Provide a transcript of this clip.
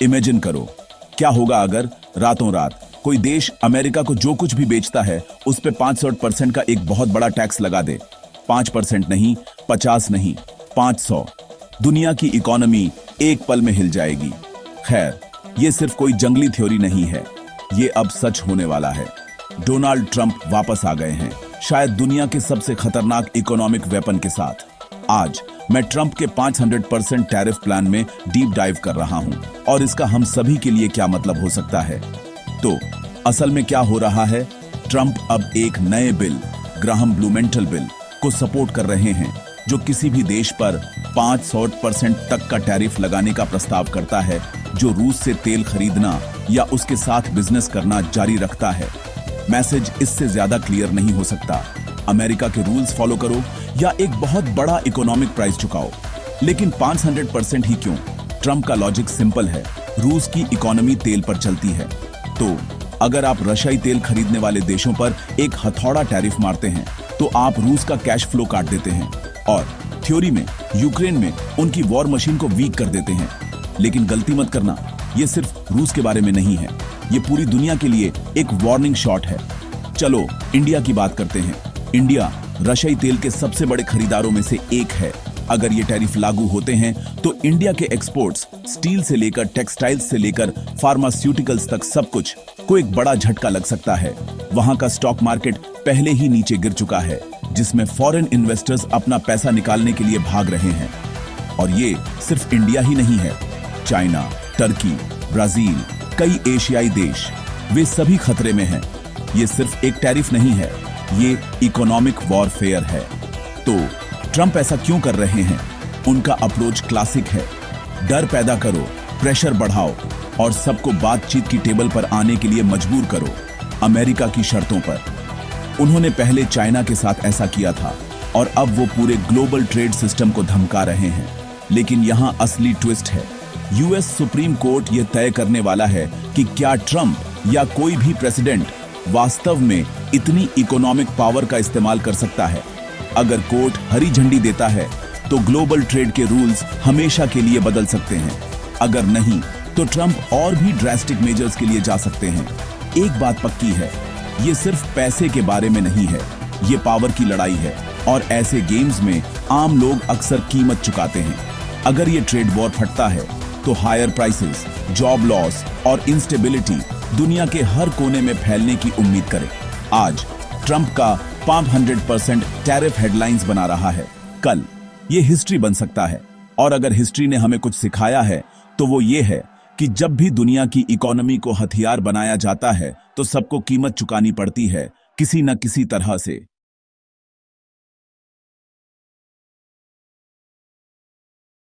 Imagine करो, क्या होगा अगर रातों रात कोई देश अमेरिका को जो कुछ भी बेचता है उस पे 500% का एक बहुत बड़ा टैक्स लगा दे। 5% नहीं, 50 नहीं, 500। दुनिया की इकोनॉमी एक पल में हिल जाएगी। खैर, ये सिर्फ कोई जंगली थ्योरी नहीं है, ये अब सच होने वाला है। डोनाल्ड ट्रंप वापस आ गए हैं, शायद दुनिया के सबसे खतरनाक इकोनॉमिक वेपन के साथ। आज मैं ट्रंप के 500% टैरिफ प्लान में डीप डाइव कर रहा हूं और इसका हम सभी के लिए क्या मतलब हो सकता है। तो असल में क्या हो रहा है? ट्रंप अब एक नए बिल, ग्राहम ब्लूमेंटल बिल को सपोर्ट कर रहे हैं, जो किसी भी देश पर 500% तक का टैरिफ लगाने का प्रस्ताव करता है जो रूस से तेल खरीदना या उसके साथ बिजनेस करना जारी रखता है। मैसेज इससे ज्यादा क्लियर नहीं हो सकता। अमेरिका के रूल्स फॉलो करो या एक बहुत बड़ा इकोनॉमिक प्राइस चुकाओ। लेकिन 500% ही क्यों? ट्रंप का लॉजिक सिंपल है, रूस की इकोनॉमी तेल पर चलती है। तो अगर आप रशियाई तेल खरीदने वाले देशों पर एक हथौड़ा टैरिफ मारते हैं तो आप रूस का कैश फ्लो काट देते हैं और थ्योरी में यूक्रेन में उनकी वॉर मशीन को वीक कर देते हैं। लेकिन गलती मत करना, ये सिर्फ रूस के बारे में नहीं है, ये पूरी दुनिया के लिए एक वार्निंग शॉट है। चलो इंडिया की बात करते हैं। इंडिया रशियाई तेल के सबसे बड़े खरीदारों में से एक है। अगर ये टैरिफ लागू होते हैं तो इंडिया के एक्सपोर्ट्स, स्टील से लेकर टेक्सटाइल्स से लेकर फार्मास्यूटिकल्स तक सब कुछ को एक बड़ा झटका लग सकता है। वहां का स्टॉक मार्केट पहले ही नीचे गिर चुका है, जिसमें फॉरेन इन्वेस्टर्स अपना पैसा निकालने के लिए भाग रहे हैं। और ये सिर्फ इंडिया ही नहीं है, चाइना, टर्की, ब्राजील, कई एशियाई देश, वे सभी खतरे में हैं। ये सिर्फ एक टैरिफ नहीं है, ये इकोनॉमिक वॉरफेयर है। तो ट्रंप ऐसा क्यों कर रहे हैं? उनका अप्रोच क्लासिक है, डर पैदा करो, प्रेशर बढ़ाओ और सबको बातचीत की टेबल पर आने के लिए मजबूर करो, अमेरिका की शर्तों पर। उन्होंने पहले चाइना के साथ ऐसा किया था और अब वो पूरे ग्लोबल ट्रेड सिस्टम को धमका रहे हैं। लेकिन यहां असली ट्विस्ट है, यूएस सुप्रीम कोर्ट ये तय करने वाला है कि क्या ट्रंप या कोई भी प्रेसिडेंट वास्तव में इतनी इकोनॉमिक पावर का इस्तेमाल कर सकता है। अगर कोर्ट हरी झंडी देता है तो ग्लोबल ट्रेड के रूल्स हमेशा के लिए बदल सकते हैं। अगर नहीं तो ट्रंप और भी ड्रास्टिक मेजर्स के लिए जा सकते हैं। एक बात पक्की है, ये सिर्फ पैसे के बारे में नहीं है, ये पावर की लड़ाई है और ऐसे गेम्स में आम लोग अक्सर कीमत चुकाते हैं। अगर ये ट्रेड वॉर फटता है तो हायर प्राइसेस, जॉब लॉस और इंस्टेबिलिटी दुनिया के हर कोने में फैलने की उम्मीद करें। आज ट्रंप का 500% टैरिफ हेडलाइंस बना रहा है, कल ये हिस्ट्री बन सकता है। और अगर हिस्ट्री ने हमें कुछ सिखाया है तो वो ये है कि जब भी दुनिया की इकोनॉमी को हथियार बनाया जाता है तो सबको कीमत चुकानी पड़ती है, किसी न किसी तरह से।